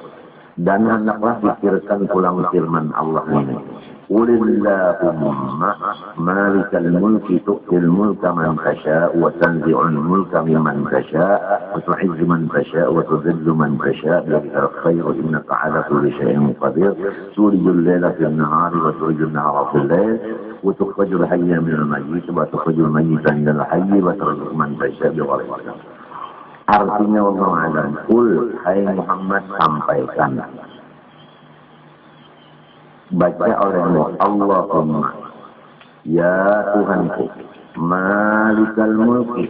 Dan hendaklah pikirkan pulang firman Allah ini. Qulillahumma malikal mulki tu'til mulka man tasha' wa tanzi'ul mulka mimman tasha' wa tu'izzu man tasha' wa tudhillu man tasha' biyadikal khairu innaka 'ala kulli syai'in qadir. Tulijul laila fil nahari wa tulijul nahara fil lail wa tukhrijul hayya minal mayyit wa tukhrijul mayyita minal hayyi wa tarzuqu man tasha' bighairi hisab. Artinya Allah alam, kul, hai Muhammad, sampaikan. Baca oleh Allahumma, ya Tuhanku, malikal mulki,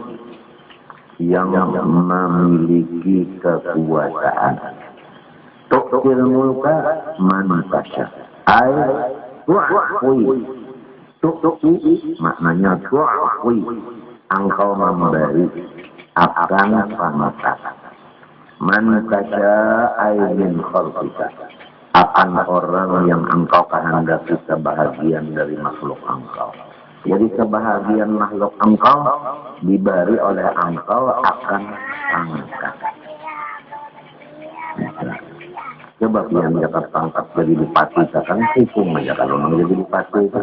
yang memiliki kekuasaan. Tu'til mulka man tasha. Tu'afwi. Tu'ti maknanya tu'afwi. Engkau memberi akan pangkat. Man tasya'a min khalqika, akan orang yang engkau kehendaki kebahagiaan dari makhluk engkau. Jadi kebahagiaan makhluk engkau diberi oleh engkau akan pangkat. Coba yang jaga pangkat jadi bupati, kan hukum aja kalau mau jadi bupati itu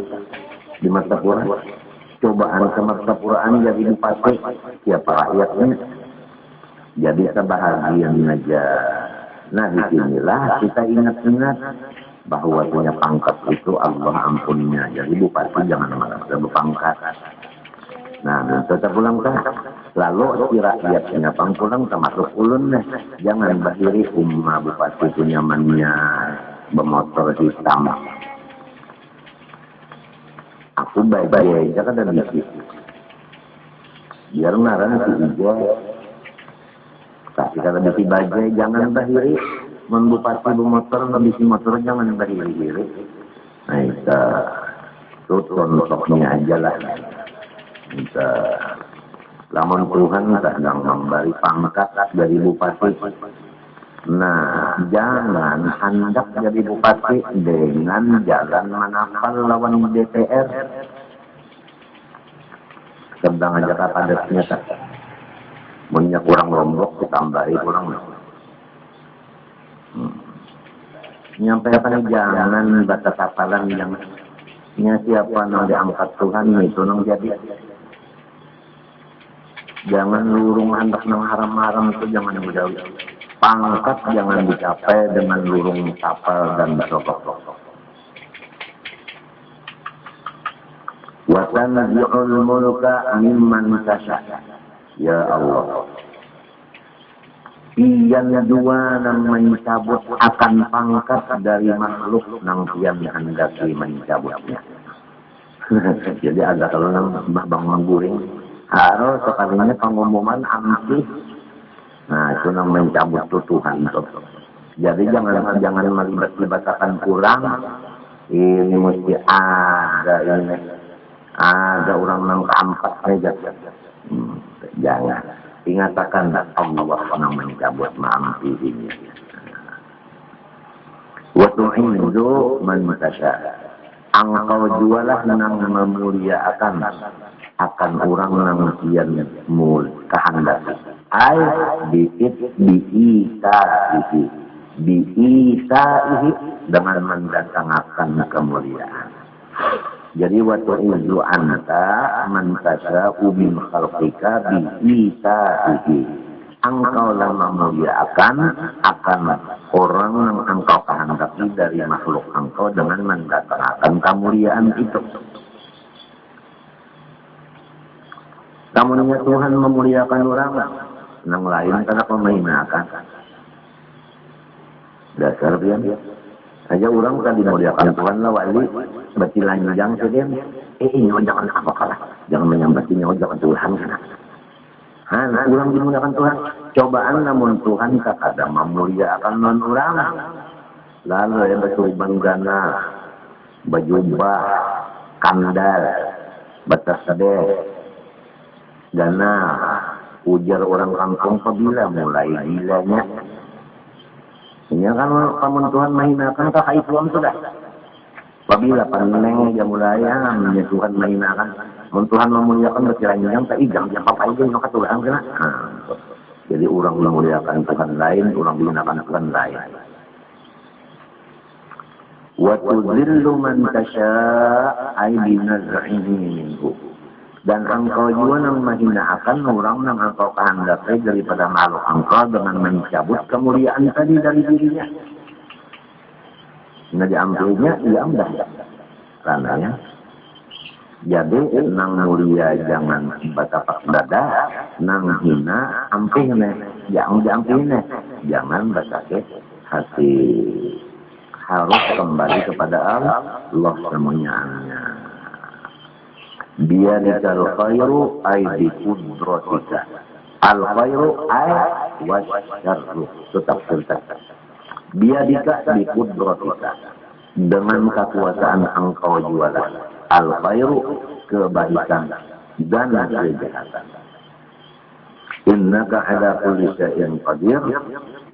di mata Quran. Cobaan kemartapuraan jadi bupati, siapa rakyatnya? Jadi kebahagiaan aja. Nah, disinilah kita ingat-ingat bahwa punya pangkat itu Allah ampuninya. Jadi bupati jangan merasa berpangkat. Nah, tetap pulang kan. Lalu si rakyatnya pangpulang termasuk ulun deh. Jangan bahiri bupati itu nyamannya bermotor hitam. Aku baik-baik aja kan dan bisnis. Biar marah si hijau. Tapi kalau bisi bajai jangan bahiri. Membupati bermotor, membisi motor jangan bahiri. Nah itu contohnya aja lah. Kita lamun Tuhan sedang memberi pangkat dari bupati. Nah, jangan hendak jadi bupati dengan jalan manapal lawan DPR. Sedang aja padatnya tak. Punya kurang Lombok ditambahi kurang. Nyampaikan jangan baca kapalan yang siapa yang diangkat Tuhan itu nang jadi. Jangan lurung hendak nang haram-haram itu jangan jauh. Pangkat jangan dicapai dengan lurung kapal dan sokok. Wa tanzi'ul mulka mimman tasha. Ya Allah. Pian dua nang mencabut akan pangkat dari makhluk nang pian hendaki mencabutnya. Jadi ada kalau nang bang mangguring harus sekalinya pengumuman amsi. Nah, itu nang mencabut Tuhan. Jadi jangan melibat-libatkan kurang. Ini mesti ada orang nang keempat saja. Jangan. Ingatkan Allah nang mencabut maamsi ini. Wa tu'izzu man tasya. Engkau jualah nang memuliakan akan orang nang kian mul kehendak. Ai biisaihi dengan mendatangkan kemuliaan. Jadi waktu itu anta man tasya'u min khalqika biisaihi. Engkau lah memuliakan akan orang yang engkau kehendaki dari makhluk engkau dengan mendatangkan kemuliaan itu. Namunnya Tuhan memuliakan orang, yang lain karena memahinakan. Dasar dia. Saja orang kan dimuliakan Tuhan lah wali, betilan jangan sedih. Ini jangan apa kalah, jangan menyambatinya jangan Tuhan kan. Nah, orang dimuliakan Tuhan. Cobaan namun Tuhan kakada memuliakan non orang. Lalu ya bersurban gana, bajubah, kandal, batas sedeh, gana, ujar orang kampung apabila mulai gilanya. Ini kan kamu Tuhan mahinakan kakak Islam sudah. Apabila paneng dia mulai Tuhan mahinakan. Tuhan memuliakan berkiranya tak ijang yang apa aja yang ketulaan kena. Jadi orang memuliakan Tuhan lain, orang menghinakan Tuhan lain. Wa tuzillu man tasya' ay binaz'ihi minhu. Dan engkau juga yang menghinakan orang yang engkau kehendaki daripada makhluk engkau dengan mencabut kemuliaan tadi dari dirinya. Nah diambilnya, diambil. Karena jadi nang mulia jangan batapak dada, nang hina ampihne, jangan diampihne, jangan batakit hati. Harus kembali kepada Allah semuanya. Biyadikal khairu ay bi qudratika. Al khairu ay wasyarru. Tetap. Biyadika bi qudratika. Dengan kekuasaan engkau jualan. Al khairu kebaikan dan kejahatan. Innaka ala kulli syai'in qadir.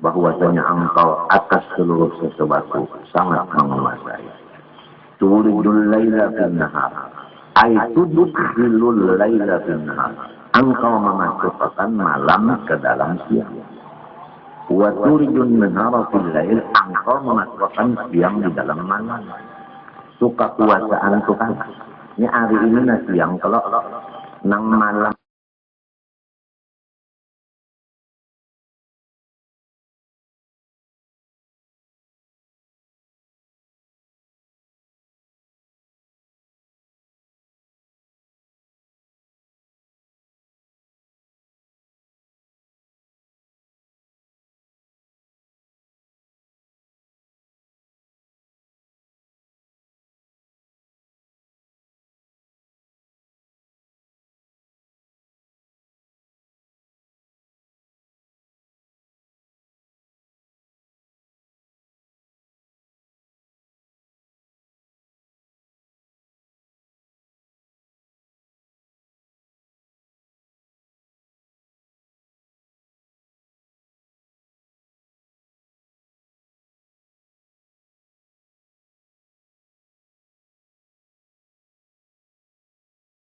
Bahwasanya engkau atas seluruh sesuatu sangat menguasai. Tulijul laila fin nahar. Ay tudkhilul laila fin nahar. Engkau memasukkan malam ke dalam siang. Wa turijun nahara fil lail. Engkau memasukkan siang di dalam malam. Suka kuasaan Tuhan. Ini hari ini siang kalau nang malam